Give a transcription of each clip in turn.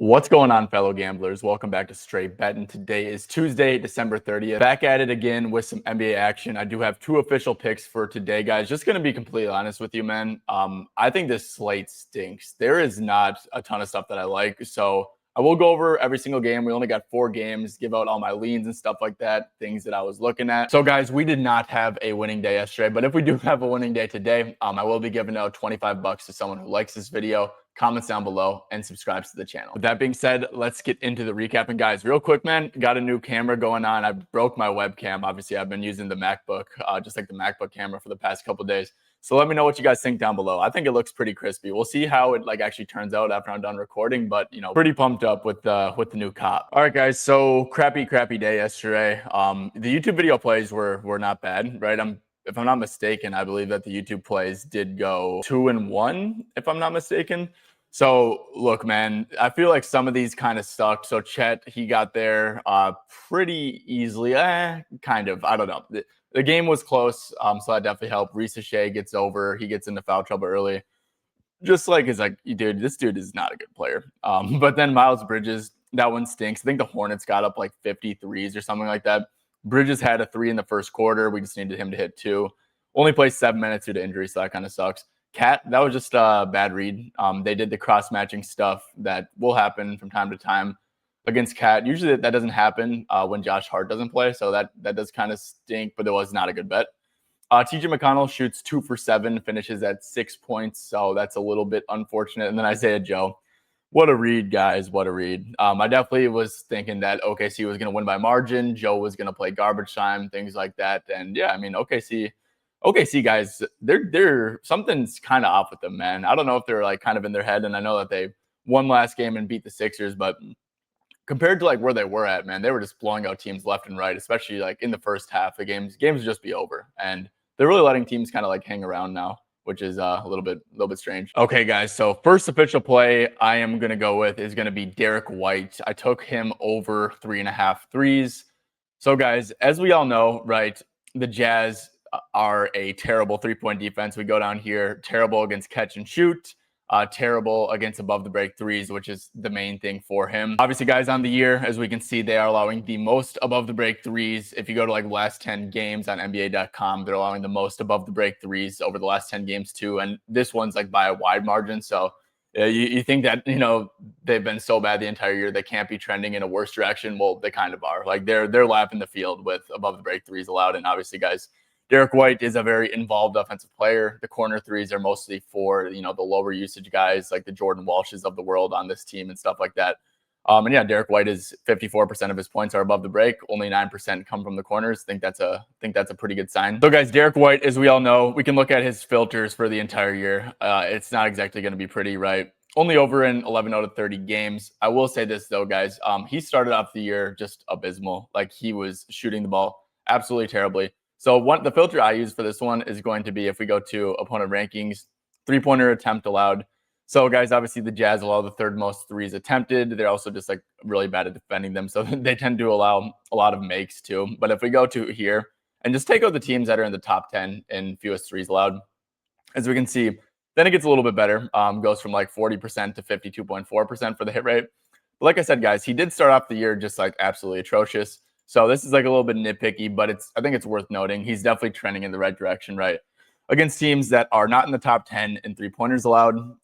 What's going on, fellow gamblers? Welcome back to Straight Betting. Today is Tuesday, December 30th. Back at it again with some NBA action. I do have two official picks for today, guys. Just going to be completely honest with you, man. I think this slate stinks. There is not a ton of stuff that I like. So I will go over every single game. We only got 4 games, give out all my leans and stuff like that, things that I was looking at. So, guys, we did not have a winning day yesterday, but if we do have a winning day today, I will be giving out $25 to someone who likes this video, comments down below, and subscribes to the channel. With that being said, let's get into the recap. And guys, real quick, man, got a new camera going on. I broke my webcam. Obviously, I've been using the MacBook, just like the MacBook camera for the past couple days. So let me know what you guys think down below. I think it looks pretty crispy. We'll see how it actually turns out after I'm done recording, but pretty pumped up with the new cop. All right, guys. So crappy day yesterday. The YouTube video plays were not bad, right? If I'm not mistaken, I believe that the YouTube plays did go 2-1, if I'm not mistaken. So look, man, I feel like some of these kind of sucked. So Chet, he got there pretty easily. Kind of. I don't know. The game was close, so that definitely helped. Shea gets over. He gets into foul trouble early. Just like, it's like, dude, this dude is not a good player. But then Miles Bridges, that one stinks. I think the Hornets got up like 53s or something like that. Bridges had a 3 in the first quarter. We just needed him to hit 2. Only played 7 minutes due to injury, so that kind of sucks. Cat, that was just a bad read. They did the cross-matching stuff that will happen from time to time against Cat. Usually that doesn't happen when Josh Hart doesn't play, so that does kind of stink, but it was not a good bet. TJ McConnell shoots 2 for 7, finishes at 6 points, so that's a little bit unfortunate. And then Isaiah Joe. What a read, guys. What a read. I definitely was thinking that OKC was going to win by margin. Joe was going to play garbage time, things like that. And yeah, I mean, OKC guys, they're something's kind of off with them, man. I don't know if they're like kind of in their head. And I know that they won last game and beat the Sixers, but compared to like where they were at, man, they were just blowing out teams left and right, especially like in the first half. The games would just be over. And they're really letting teams kind of like hang around now, which is a little bit strange. Okay, guys. So first official play I am going to go with is going to be Derek White. I took him over 3.5 threes. So guys, as we all know, right, the Jazz are a terrible 3-point defense. We go down here, terrible against catch and shoot, terrible against above the break threes, which is the main thing for him. Obviously, guys, on the year, as we can see, they are allowing the most above the break threes. If you go to like the last 10 games on NBA.com, they're allowing the most above the break threes over the last 10 games too. And this one's like by a wide margin. So you think that, they've been so bad the entire year, they can't be trending in a worse direction. Well, they kind of are. Like they're lapping the field with above the break threes allowed. And obviously, guys, Derek White is a very involved offensive player. The corner threes are mostly for, the lower usage guys like the Jordan Walshes of the world on this team and stuff like that. And yeah, Derek White is 54% of his points are above the break. Only 9% come from the corners. I think that's a pretty good sign. So guys, Derek White, as we all know, we can look at his filters for the entire year. It's not exactly going to be pretty, right? Only over in 11 out of 30 games. I will say this though, guys. He started off the year just abysmal. Like he was shooting the ball absolutely terribly. So the filter I use for this one is going to be, if we go to opponent rankings, 3-pointer attempt allowed. So guys, obviously the Jazz allow the 3rd most threes attempted. They're also just like really bad at defending them. So they tend to allow a lot of makes too. But if we go to here and just take out the teams that are in the top 10 in fewest threes allowed, as we can see, then it gets a little bit better. Goes from like 40% to 52.4% for the hit rate. But like I said, guys, he did start off the year just like absolutely atrocious. So this is like a little bit nitpicky, but I think it's worth noting. He's definitely trending in the right direction, right? Against teams that are not in the top 10 in 3-pointers allowed,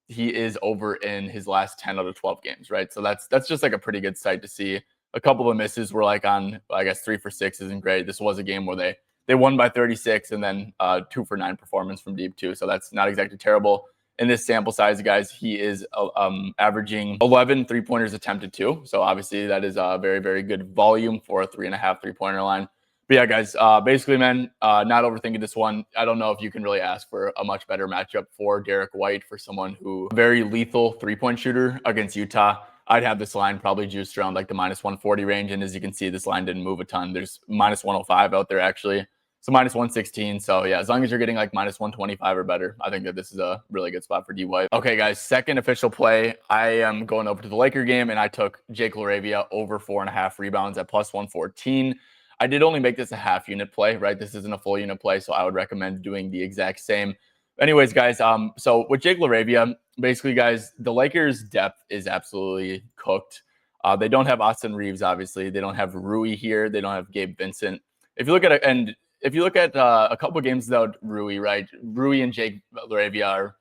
he is over in his last 10 out of 12 games, right? So that's just like a pretty good sight to see. A couple of misses were like on, I guess, 3 for 6 isn't great. This was a game where they won by 36 and then 2 for 9 performance from deep too. So that's not exactly terrible. In this sample size, guys, he is averaging 11 3-pointers attempted too. So obviously that is a very, very good volume for a 3.5 3-pointer line. But yeah, guys, basically, man, not overthinking this one. I don't know if you can really ask for a much better matchup for Derek White, for someone who very lethal 3-point shooter against Utah. I'd have this line probably juiced around like the -140 range. And as you can see, this line didn't move a ton. There's -105 out there actually. So -116. So yeah, as long as you're getting like -125 or better, I think that this is a really good spot for D White. Okay, guys, second official play. I am going over to the Laker game, and I took Jake LaRavia over 4.5 rebounds at +114. I did only make this a half unit play, right? This isn't a full unit play, so I would recommend doing the exact same. Anyways, guys, so with Jake LaRavia, basically, guys, the Lakers' depth is absolutely cooked. They don't have Austin Reeves, obviously. They don't have Rui here. They don't have Gabe Vincent. If you look at it, and if you look at a couple of games without Rui, right? Rui and Jake LaRavia are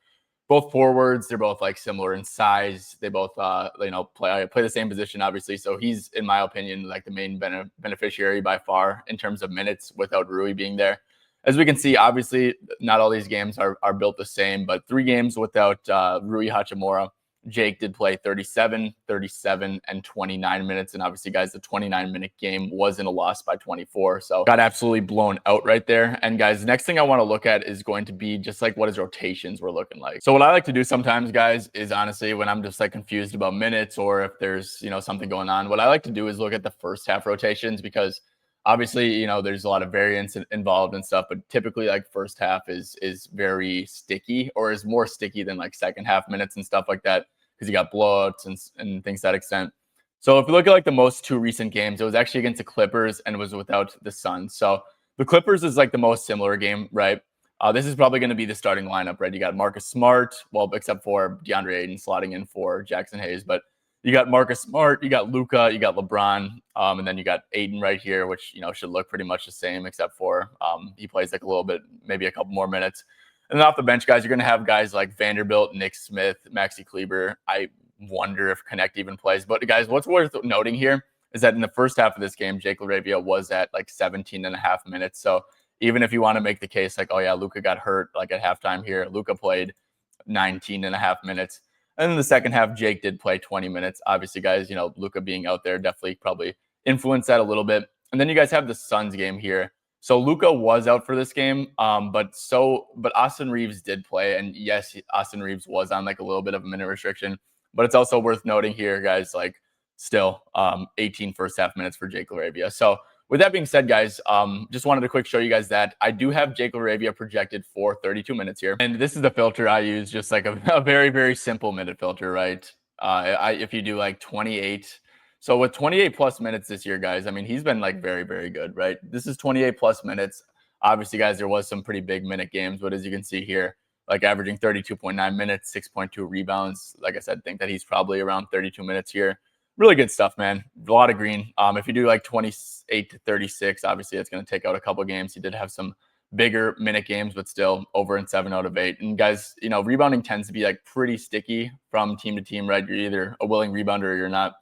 both forwards. They're both like similar in size. They both, play the same position, obviously. So he's, in my opinion, like the main beneficiary by far in terms of minutes without Rui being there. As we can see, obviously, not all these games are built the same, but 3 games without Rui Hachimura. Jake did play 37, 37, and 29 minutes. And obviously, guys, the 29-minute game wasn't a loss by 24. So got absolutely blown out right there. And guys, the next thing I want to look at is going to be just like what his rotations were looking like. So what I like to do sometimes, guys, is honestly when I'm just like confused about minutes or if there's, something going on, what I like to do is look at the first half rotations because obviously, there's a lot of variance involved and stuff, but typically like first half is very sticky or is more sticky than like second half minutes and stuff like that because you got blowouts and things to that extent. So if you look at like the most 2 recent games, it was actually against the Clippers and was without the Suns. So the Clippers is like the most similar game, right? This is probably going to be the starting lineup, right? You got Marcus Smart, well, except for DeAndre Ayton slotting in for Jackson Hayes, but you got Marcus Smart, you got Luka, you got LeBron, and then you got Ayton right here, which should look pretty much the same, except for he plays like a little bit, maybe a couple more minutes. And then off the bench, guys, you're going to have guys like Vanderbilt, Nick Smith, Maxi Kleber. I wonder if Connect even plays. But guys, what's worth noting here is that in the first half of this game, Jake LaRavia was at like 17 and a half minutes. So even if you want to make the case like, oh yeah, Luka got hurt like at halftime here, Luka played 19 and a half minutes. And then the second half, Jake did play 20 minutes. Obviously, guys, Luka being out there definitely probably influenced that a little bit. And then you guys have the Suns game here. So Luka was out for this game, but Austin Reeves did play. And yes, Austin Reeves was on like a little bit of a minute restriction. But it's also worth noting here, guys, like still 18 first half minutes for Jake LaRavia. So with that being said, guys, just wanted to quick show you guys that I do have Jake LaRavia projected for 32 minutes here. And this is the filter I use, just like a very, very simple minute filter, right? If you do like 28. So with 28 plus minutes this year, guys, I mean, he's been like very, very good, right? This is 28 plus minutes. Obviously, guys, there was some pretty big minute games, but as you can see here, like averaging 32.9 minutes, 6.2 rebounds. Like I said, think that he's probably around 32 minutes here. Really good stuff, man. A lot of green. If you do like 28 to 36, obviously it's going to take out a couple games. He did have some bigger minute games, but still over in 7 out of 8. And guys, rebounding tends to be like pretty sticky from team to team, right? You're either a willing rebounder or you're not.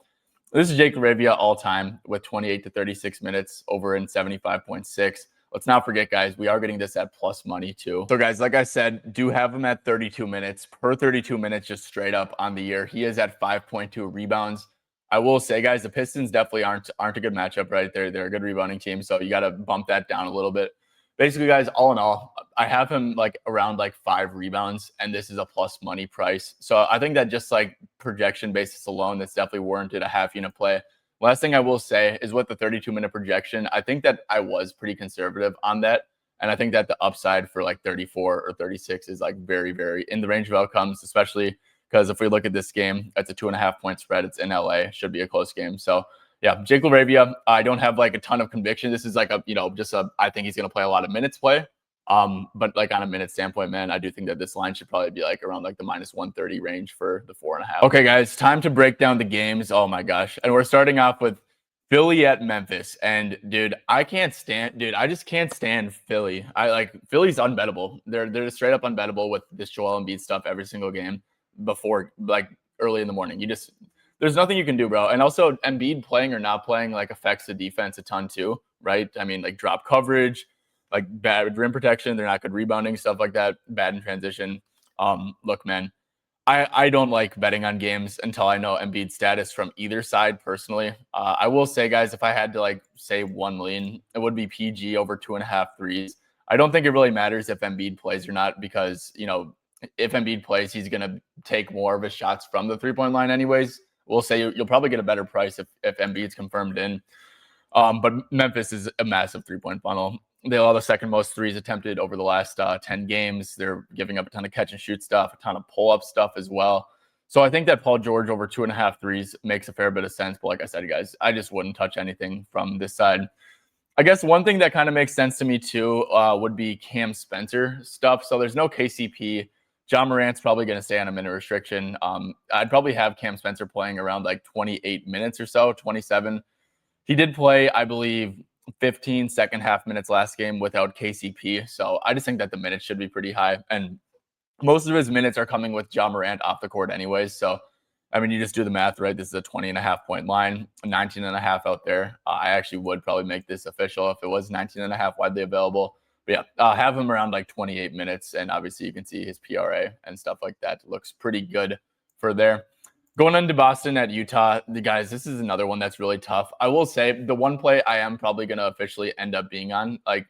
This is Jake LaRavia all time with 28 to 36 minutes over in 75.6. Let's not forget, guys, we are getting this at plus money too. So guys, like I said, do have him at 32 minutes per 32 minutes, just straight up on the year. He is at 5.2 rebounds. I will say, guys, the Pistons definitely aren't a good matchup, right? They're a good rebounding team, so you got to bump that down a little bit. Basically, guys, all in all, I have him like around like 5 rebounds, and this is a plus money price. So I think that just like projection basis alone, that's definitely warranted a half unit play. Last thing I will say is with the 32-minute projection, I think that I was pretty conservative on that. And I think that the upside for like 34 or 36 is like very, very in the range of outcomes, especially because if we look at this game, it's a 2.5-point spread. It's in LA. Should be a close game. So yeah, Jake LaRavia, I don't have like a ton of conviction. This is like I think he's going to play a lot of minutes play. But like on a minute standpoint, man, I do think that this line should probably be like around like the minus 130 range for the 4.5. Okay, guys, time to break down the games. Oh my gosh. And we're starting off with Philly at Memphis. And dude, I just can't stand Philly. Philly's unbettable. They're straight up unbettable with this Joel Embiid stuff every single game before like early in the morning. There's nothing you can do, bro. And also Embiid playing or not playing like affects the defense a ton too, right? I mean, like drop coverage, like bad rim protection. They're not good rebounding, stuff like that. Bad in transition. Look, man, I don't like betting on games until I know Embiid's status from either side personally. I will say, guys, if I had to like say 1 million, it would be PG over 2.5 threes. I don't think it really matters if Embiid plays or not because, if Embiid plays, he's going to take more of his shots from the 3-point line anyways. We'll say you'll probably get a better price if Embiid's confirmed in. But Memphis is a massive 3-point funnel. They allow the second most threes attempted over the last 10 games. They're giving up a ton of catch and shoot stuff, a ton of pull-up stuff as well. So I think that Paul George over 2.5 threes makes a fair bit of sense. But like I said, guys, I just wouldn't touch anything from this side. I guess one thing that kind of makes sense to me too would be Cam Spencer stuff. So there's no KCP. John Morant's probably going to stay on a minute restriction. I'd probably have Cam Spencer playing around like 28 minutes or so, 27. He did play, I believe, 15 second half minutes last game without KCP. So I just think that the minutes should be pretty high. And most of his minutes are coming with John Morant off the court anyways. So, I mean, you just do the math, right? This is a 20.5 point line, 19.5 out there. I actually would probably make this official if it was 19.5 widely available. But yeah, have him around like 28 minutes. And obviously you can see his PRA and stuff like that. It looks pretty good for there. Going into Boston at Utah, the guys, this is another one that's really tough. I will say the one play I am probably going to officially end up being on, like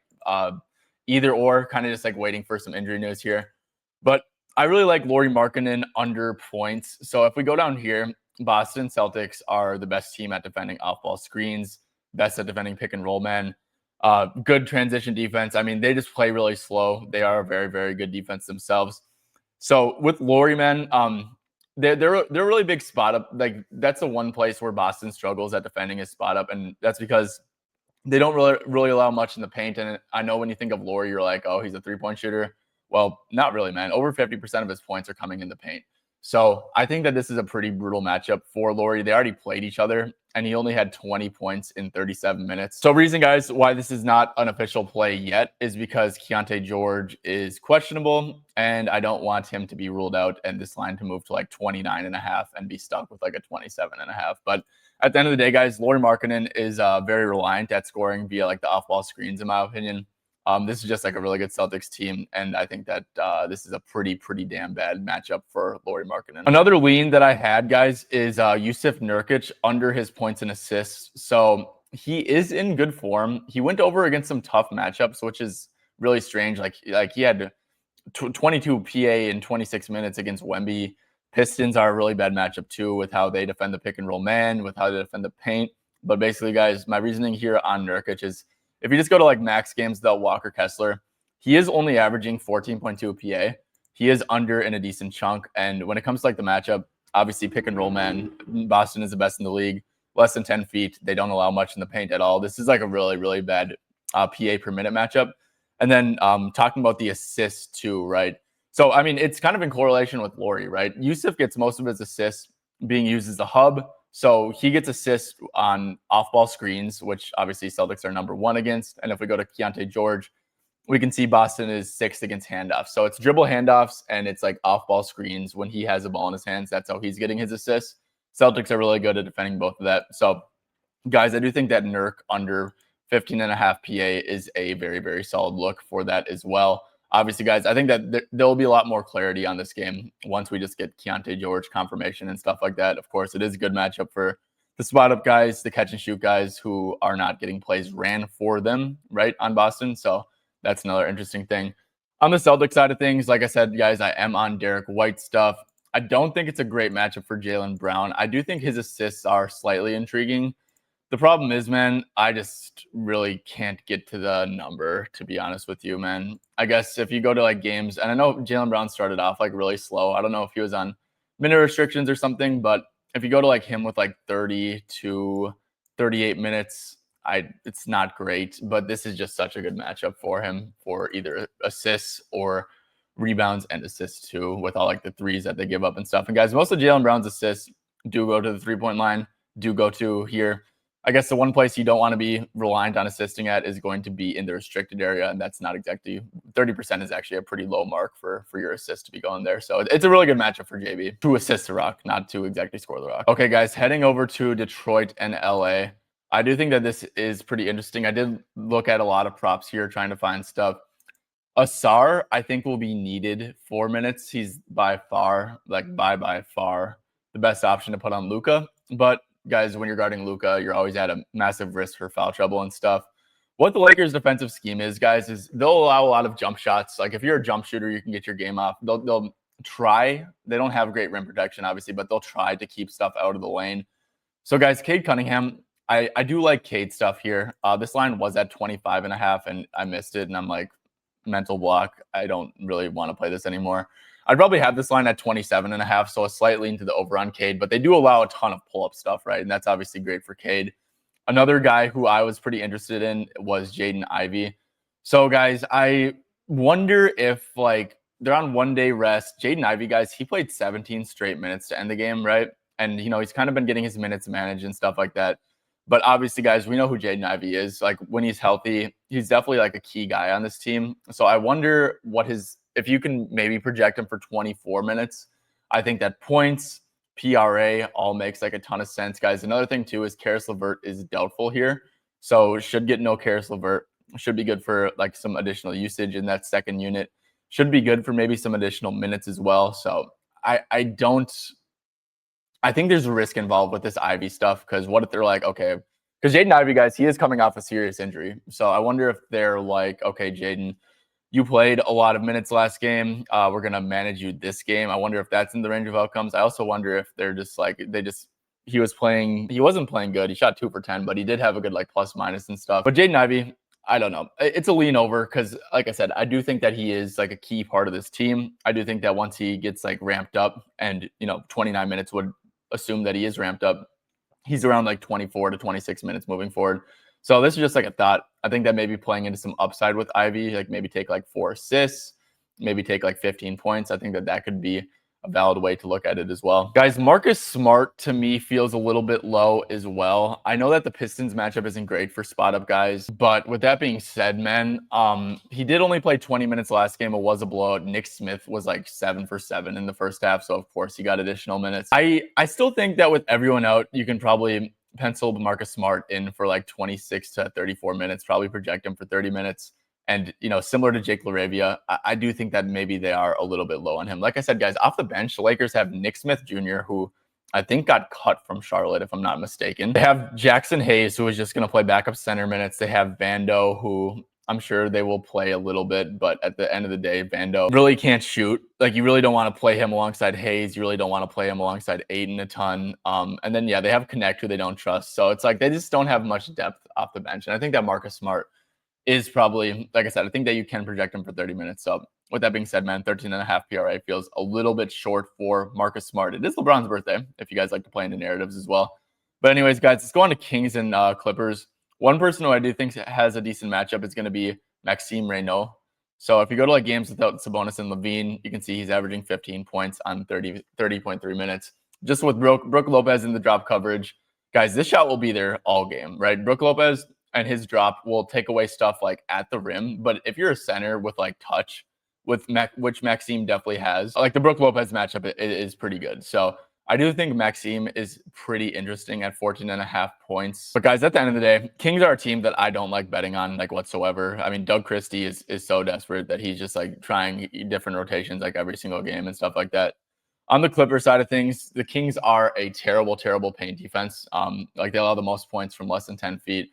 either or, kind of just like waiting for some injury news here. But I really like Lauri Markkanen under points. So if we go down here, Boston Celtics are the best team at defending off-ball screens, best at defending pick and roll men. Good transition defense. I mean, they just play really slow. They are a very, very good defense themselves. So with Lauri, man, they're a really big spot up. Like that's the one place where Boston struggles at defending his spot up, and that's because they don't really allow much in the paint. And I know when you think of Lauri, you're like, oh, he's a 3-point shooter. Well, not really, man. Over 50% of his points are coming in the paint. So I think that this is a pretty brutal matchup for Lauri. They already played each other, and he only had 20 points in 37 minutes. So reason, guys, why this is not an official play yet is because Keyonte George is questionable, and I don't want him to be ruled out and this line to move to like 29.5 and be stuck with like a 27.5. But at the end of the day, guys, Lauri Markkanen is very reliant at scoring via like the off-ball screens, in my opinion. This is just like a really good Celtics team, and I think that this is a pretty damn bad matchup for Lauri Markkanen. Another lean that I had, guys, is Jusuf Nurkic under his points and assists. So he is in good form. He went over against some tough matchups, which is really strange. Like he had 22 PA in 26 minutes against Wemby. Pistons are a really bad matchup too, with how they defend the pick and roll man, with how they defend the paint. But basically, guys, my reasoning here on Nerkach is, if you just go to like max games, though, Walker Kessler, he is only averaging 14.2 PA. He is under in a decent chunk. And when it comes to like the matchup, obviously pick and roll man, Boston is the best in the league. Less than 10 feet. They don't allow much in the paint at all. This is like a really bad PA per minute matchup. And then talking about the assists too, right? So, I mean, it's kind of in correlation with Lauri, right? Jusuf gets most of his assists being used as a hub. So he gets assists on off-ball screens, which obviously Celtics are number 1 against. And if we go to Keyonte George, we can see Boston is 6th against handoffs. So it's dribble handoffs and it's like off-ball screens when he has a ball in his hands. That's how he's getting his assists. Celtics are really good at defending both of that. So, guys, I do think that Nurk under 15.5 PA is a very solid look for that as well. Obviously, guys, I think that there will be a lot more clarity on this game once we just get Keyonte George confirmation and stuff like that. Of course, it is a good matchup for the spot-up guys, the catch-and-shoot guys who are not getting plays ran for them, right, on Boston. So that's another interesting thing. On the Celtics side of things, like I said, guys, I am on Derek White stuff. I don't think it's a great matchup for Jaylen Brown. I do think his assists are slightly intriguing. The problem is, man, I just really can't get to the number, to be honest with you, man. I guess if you go to like games, and I know Jaylen Brown started off like really slow. I don't know if he was on minute restrictions or something, but if you go to like him with like 30 to 38 minutes, it's not great. But this is just such a good matchup for him for either assists or rebounds and assists too, with all like the threes that they give up and stuff. And guys, most of Jaylen Brown's assists do go to the 3-point line, do go to here. I guess the one place you don't want to be reliant on assisting at is going to be in the restricted area, and that's not exactly 30% is actually a pretty low mark for your assist to be going there. So it's a really good matchup for JB to assist the Rock, not to exactly score the Rock. Okay, guys, heading over to Detroit and LA. I do think that this is pretty interesting. I did look at a lot of props here trying to find stuff. Asar, I think, will be needed 4 minutes. He's by far the best option to put on Luka, but guys, when you're guarding Luka, you're always at a massive risk for foul trouble and stuff. What the Lakers' defensive scheme is, guys, is they'll allow a lot of jump shots. Like if you're a jump shooter, you can get your game off. They'll try. They don't have great rim protection, obviously, but they'll try to keep stuff out of the lane. So, guys, Cade Cunningham, I do like Cade stuff here. This line was at 25.5, and I missed it, and I'm like, mental block. I don't really want to play this anymore. I'd probably have this line at 27.5, so a slight lean to the over on Cade, but they do allow a ton of pull-up stuff, right? And that's obviously great for Cade. Another guy who I was pretty interested in was Jaden Ivey. So, guys, I wonder if like they're on 1 day rest. Jaden Ivey, guys, he played 17 straight minutes to end the game, right? And he's kind of been getting his minutes managed and stuff like that. But obviously, guys, we know who Jaden Ivey is. Like when he's healthy, he's definitely like a key guy on this team. So I wonder if you can maybe project him for 24 minutes. I think that points, PRA all makes like a ton of sense, guys. Another thing too is Karis LeVert is doubtful here, so should get no Karis LeVert. Should be good for like some additional usage in that second unit. Should be good for maybe some additional minutes as well. So I think there's a risk involved with this Ivy stuff, because what if they're like, okay, because Jaden Ivey, guys, he is coming off a serious injury. So I wonder if they're like, okay, Jaden, you played a lot of minutes last game. We're going to manage you this game. I wonder if that's in the range of outcomes. I also wonder if they're just like, he wasn't playing good. He shot 2 for 10, but he did have a good like plus minus and stuff. But Jaden Ivey, I don't know. It's a lean over because, like I said, I do think that he is like a key part of this team. I do think that once he gets like ramped up, and 29 minutes would assume that he is ramped up, he's around like 24 to 26 minutes moving forward. So this is just like a thought. I think that maybe playing into some upside with Ivy, like maybe take like 4 assists, maybe take like 15 points. I think that could be a valid way to look at it as well. Guys, Marcus Smart to me feels a little bit low as well. I know that the Pistons matchup isn't great for spot up guys, but with that being said, man, he did only play 20 minutes last game. It was a blowout. Nick Smith was like 7 for 7 in the first half, so of course he got additional minutes. I still think that with everyone out, you can probably pencil Marcus Smart in for like 26 to 34 minutes, probably project him for 30 minutes. And, similar to Jake LaRavia, I do think that maybe they are a little bit low on him. Like I said, guys, off the bench, the Lakers have Nick Smith Jr., who I think got cut from Charlotte, if I'm not mistaken. They have Jackson Hayes, who is just going to play backup center minutes. They have Vando, who I'm sure they will play a little bit, but at the end of the day, Vando really can't shoot. Like, you really don't want to play him alongside Hayes. You really don't want to play him alongside Ayton a ton. And then, they have Connect, who they don't trust. So it's like they just don't have much depth off the bench. And I think that Marcus Smart is probably, like I said, I think that you can project him for 30 minutes. So with that being said, man, 13.5 PRA feels a little bit short for Marcus Smart. It is LeBron's birthday, if you guys like to play into narratives as well. But anyways, guys, let's go on to Kings and Clippers. One person who I do think has a decent matchup is going to be Maxime Reynaud. So if you go to like games without Sabonis and Levine, you can see he's averaging 15 points on 30.3 minutes. Just with Brook Lopez in the drop coverage, guys, this shot will be there all game, right? Brook Lopez and his drop will take away stuff like at the rim. But if you're a center with like touch, which Maxime definitely has, like the Brook Lopez matchup is pretty good. So I do think Maxime is pretty interesting at 14.5 points. But guys, at the end of the day, Kings are a team that I don't like betting on like whatsoever. I mean, Doug Christie is so desperate that he's just like trying different rotations like every single game and stuff like that. On the Clippers side of things, the Kings are a terrible, terrible paint defense. Like they allow the most points from less than 10 feet.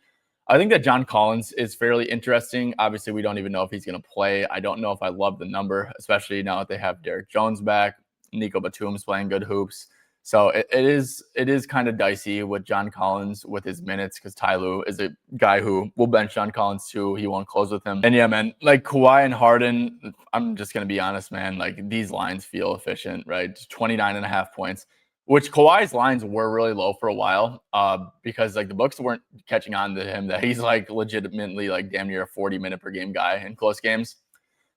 I think that John Collins is fairly interesting. Obviously, we don't even know if he's going to play. I don't know if I love the number, especially now that they have Derek Jones back. Nico Batum's playing good hoops. So it is kind of dicey with John Collins with his minutes, because Ty Lue is a guy who will bench John Collins too. He won't close with him. And yeah, man, like Kawhi and Harden, I'm just going to be honest, man. Like these lines feel efficient, right? 29.5 points. Which Kawhi's lines were really low for a while, because like the books weren't catching on to him that he's like legitimately like damn near a 40-minute per game guy in close games.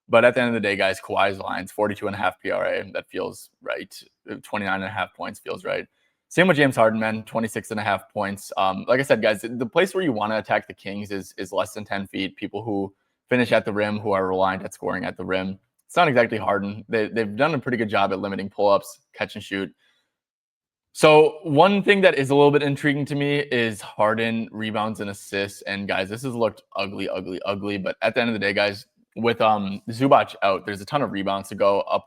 But at the end of the day, guys, Kawhi's lines, 42.5 PRA, that feels right. 29.5 points feels right. Same with James Harden, man, 26.5 points. Like I said, guys, the place where you want to attack the Kings is less than 10 feet. People who finish at the rim, who are reliant at scoring at the rim. It's not exactly Harden. They've done a pretty good job at limiting pull-ups, catch and shoot. So one thing that is a little bit intriguing to me is Harden rebounds and assists. And guys, this has looked ugly. But at the end of the day, guys, with Zubac out, there's a ton of rebounds to go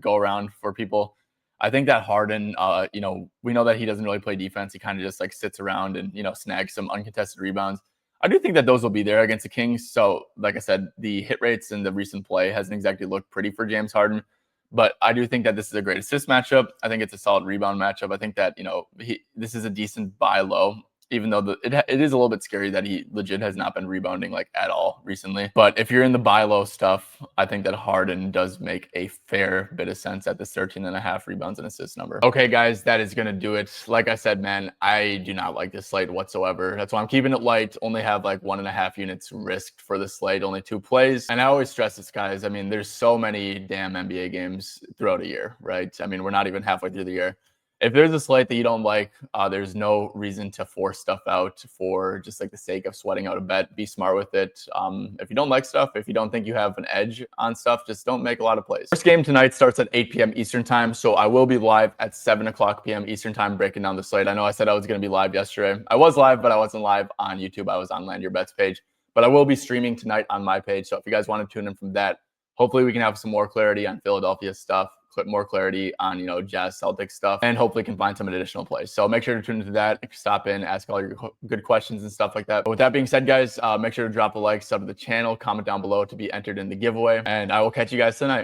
around for people. I think that Harden, we know that he doesn't really play defense. He kind of just like sits around and, snags some uncontested rebounds. I do think that those will be there against the Kings. So like I said, the hit rates in the recent play hasn't exactly looked pretty for James Harden. But I do think that this is a great assist matchup. I think it's a solid rebound matchup. I think that, this is a decent buy low. even though it is a little bit scary that he legit has not been rebounding like at all recently. But if you're in the buy low stuff, I think that Harden does make a fair bit of sense at this 13.5 rebounds and assists number. Okay, guys, that is going to do it. Like I said, man, I do not like this slate whatsoever. That's why I'm keeping it light. Only have like 1.5 units risked for the slate, only 2 plays. And I always stress this, guys. I mean, there's so many damn NBA games throughout a year, right? I mean, we're not even halfway through the year. If there's a slate that you don't like, there's no reason to force stuff out for just like the sake of sweating out a bet. Be smart with it. If you don't like stuff, if you don't think you have an edge on stuff, just don't make a lot of plays. First game tonight starts at 8 p.m. Eastern time, so I will be live at 7 o'clock p.m. Eastern time breaking down the slate. I know I said I was going to be live yesterday. I was live, but I wasn't live on YouTube. I was on Land Your Bets page. But I will be streaming tonight on my page, so if you guys want to tune in from that, hopefully we can have some more clarity on Philadelphia stuff, more clarity on, Jazz Celtics stuff, and hopefully can find some additional plays. So make sure to tune into that, stop in, ask all your good questions and stuff like that. But with that being said, guys, make sure to drop a like, sub to the channel, comment down below to be entered in the giveaway, and I will catch you guys tonight.